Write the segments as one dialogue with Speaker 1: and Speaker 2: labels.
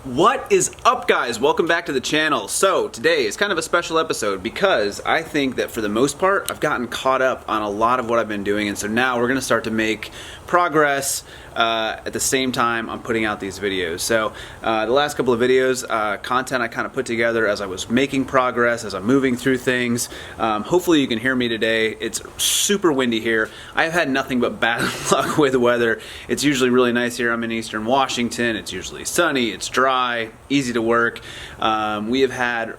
Speaker 1: What is up, guys? Welcome back to the channel. So today is kind of a special episode because I think that for the most part I've gotten caught up on a lot of what I've been doing, and so now we're going to start to make progress at the same time I'm putting out these videos. So the last couple of videos, content I kind of put together as I was making progress, as I'm moving through things. Hopefully you can hear me today. It's super windy here. I've had nothing but bad luck with the weather. It's usually really nice here. I'm in Eastern Washington. It's usually sunny, it's dry, easy to work. We have had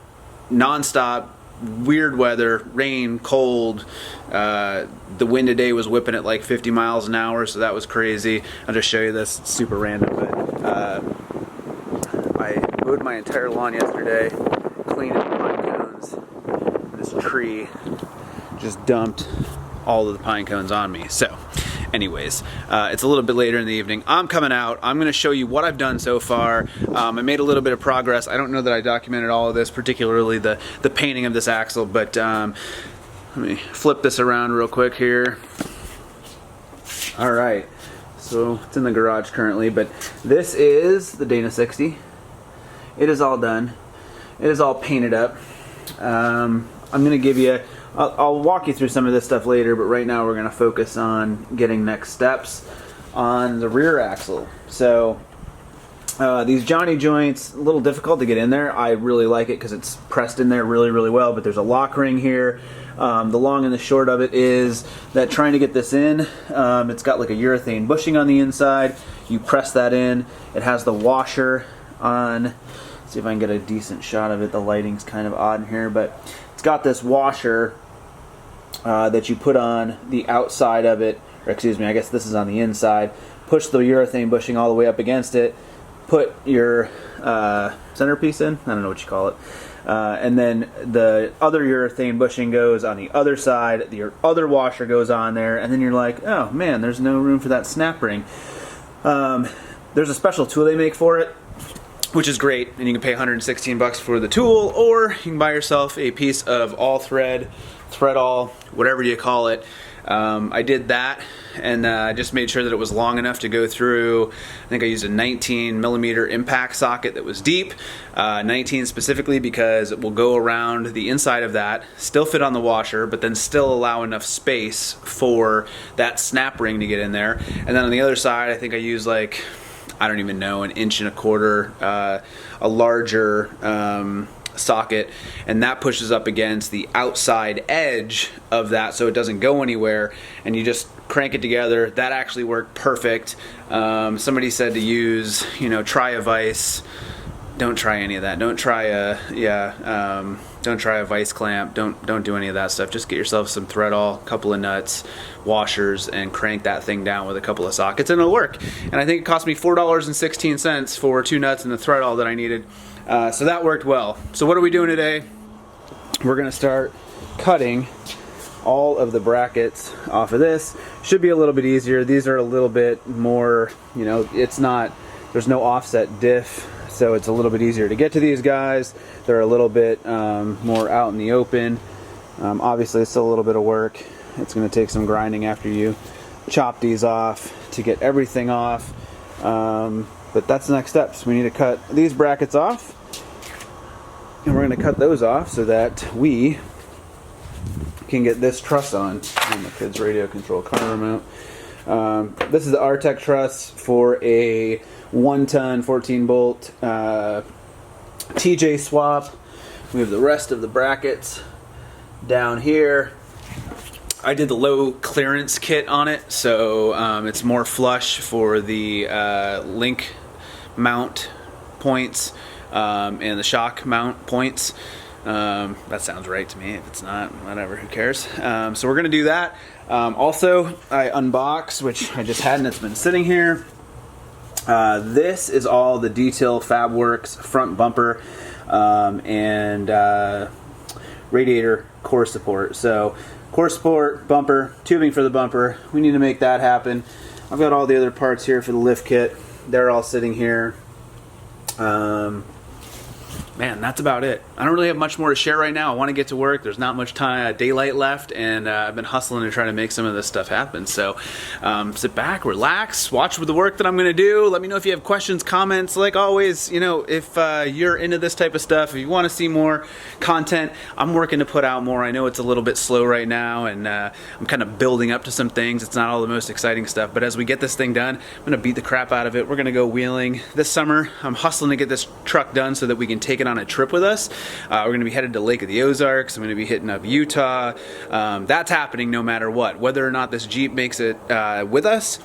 Speaker 1: non-stop weird weather, rain, cold. The wind today was whipping at like 50 miles an hour, so that was crazy. I'll just show you this. It's super random, but I mowed my entire lawn yesterday, cleaned up the pine cones. This tree just dumped all of the pine cones on me. So anyways, it's a little bit later in the evening. I'm coming out. I'm going to show you what I've done so far. I made a little bit of progress. I don't know that I documented all of this, particularly the painting of this axle, but let me flip this around real quick here. All right, so it's in the garage currently, but this is the Dana 60. It is all done. It is all painted up. I'm going to give you I'll walk you through some of this stuff later, but right now we're going to focus on getting next steps on the rear axle. So these Johnny joints, a little difficult to get in there. I really like it because it's pressed in there really, really well, but there's a lock ring here. The long and the short of it is that trying to get this in, it's got like a urethane bushing on the inside. You press that in. It has the washer on. Let's see if I can get a decent shot of it. The lighting's kind of odd in here, but it's got this washer that you put on the outside of it, or excuse me, I guess this is on the inside. Push the urethane bushing all the way up against it, put your centerpiece in, I don't know what you call it, and then the other urethane bushing goes on the other side, the other washer goes on there, and then you're like, oh man, there's no room for that snap ring. There's a special tool they make for it, which is great, and you can pay 116 bucks for the tool, or you can buy yourself a piece of all thread, all, whatever you call it. I did that, and I just made sure that it was long enough to go through. I think I used a 19 millimeter impact socket that was deep, 19 specifically because it will go around the inside of that, still fit on the washer, but then still allow enough space for that snap ring to get in there. And then on the other side, I think I used like, I don't even know, 1.25 inches, a larger socket, and that pushes up against the outside edge of that so it doesn't go anywhere, and you just crank it together. That actually worked perfect. Somebody said to use, try a vise. Don't try any of that. Don't try a vice clamp. Don't do any of that stuff. Just get yourself some thread all, couple of nuts, washers, and crank that thing down with a couple of sockets, and it'll work. And I think it cost me $4.16 for 2 nuts and the thread all that I needed. So that worked well. So what are we doing today? We're going to start cutting all of the brackets off of this. Should be a little bit easier. These are a little bit more, it's not, there's no offset diff, so it's a little bit easier to get to these guys. They're a little bit more out in the open. Obviously it's still a little bit of work. It's going to take some grinding after you chop these off to get everything off. But that's the next steps. We need to cut these brackets off, and we're going to cut those off so that we can get this truss on. The kids' radio control car remote. This is the Artec truss for a 1-ton 14-bolt TJ swap. We have the rest of the brackets down here. I did the low clearance kit on it, so it's more flush for the link mount points and the shock mount points. That sounds right to me. If it's not, whatever, who cares? So we're going to do that. Also, I unboxed, which I just had and it's been sitting here. This is all the Detail Fabworks front bumper and radiator core support. So core support, bumper, tubing for the bumper. We need to make that happen. I've got all the other parts here for the lift kit. They're all sitting here. man, that's about it. I don't really have much more to share right now. I want to get to work. There's not much time, daylight left, and I've been hustling to try to make some of this stuff happen. So sit back, relax, watch the work that I'm going to do. Let me know if you have questions, comments. Like always, you know, if you're into this type of stuff, if you want to see more content, I'm working to put out more. I know it's a little bit slow right now, and I'm kind of building up to some things. It's not all the most exciting stuff, but as we get this thing done, I'm going to beat the crap out of it. We're going to go wheeling this summer. I'm hustling to get this truck done so that we can take it on a trip with us. We're going to be headed to Lake of the Ozarks. I'm going to be hitting up Utah. That's happening no matter what. Whether or not this Jeep makes it with us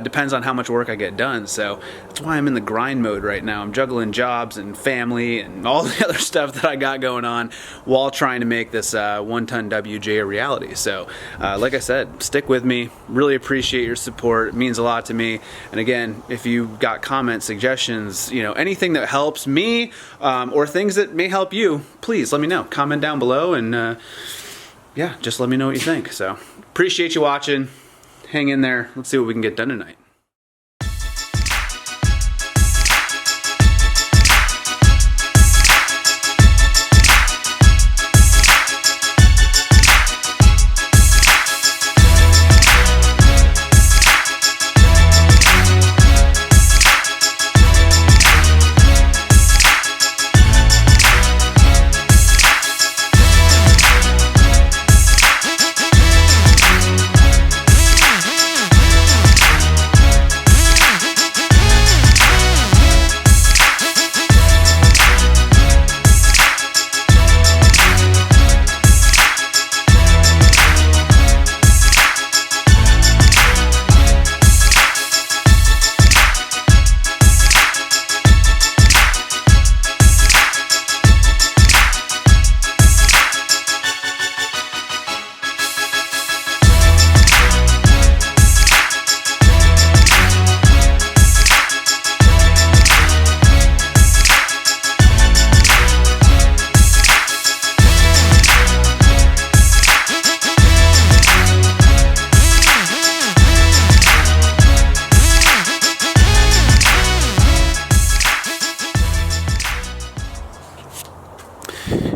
Speaker 1: depends on how much work I get done. So that's why I'm in the grind mode right now. I'm juggling jobs and family and all the other stuff that I got going on while trying to make this 1-ton WJ a reality. So like I said, stick with me. Really appreciate your support. It means a lot to me. And again, if you got comments, suggestions, you know, anything that helps me or things that may help you, please let me know. Comment down below, and yeah, just let me know what you think. So appreciate you watching. Hang in there. Let's see what we can get done tonight.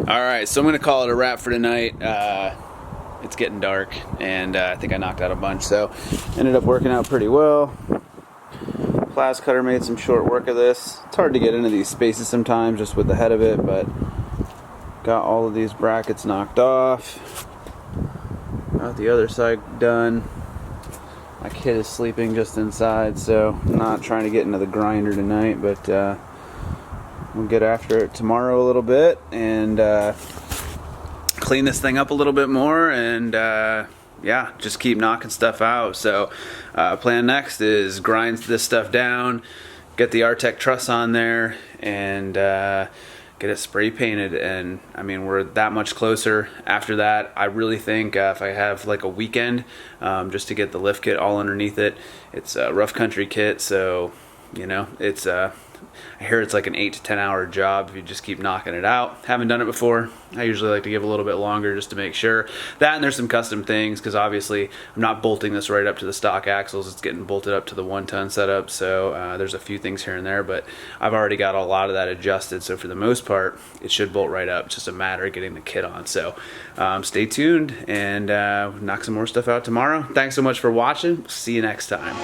Speaker 1: Alright, so I'm going to call it a wrap for tonight. It's getting dark, and I think I knocked out a bunch, so ended up working out pretty well. Plas cutter made some short work of this. It's hard to get into these spaces sometimes just with the head of it, but got all of these brackets knocked off. Got the other side done. My kid is sleeping just inside, so I'm not trying to get into the grinder tonight, but we'll get after it tomorrow a little bit and clean this thing up a little bit more, and yeah, just keep knocking stuff out. So plan next is grind this stuff down, get the Artec truss on there, and get it spray painted. And I mean, we're that much closer. After that, I really think if I have like a weekend just to get the lift kit all underneath it. It's a rough country kit, so you know, it's I hear it's like an 8 to 10 hour job if you just keep knocking it out. Haven't done it before. I usually like to give a little bit longer just to make sure. That, and there's some custom things, because obviously I'm not bolting this right up to the stock axles. It's getting bolted up to the 1-ton setup, so there's a few things here and there, but I've already got a lot of that adjusted, so for the most part it should bolt right up. It's just a matter of getting the kit on. So stay tuned, and knock some more stuff out tomorrow. Thanks so much for watching. See you next time.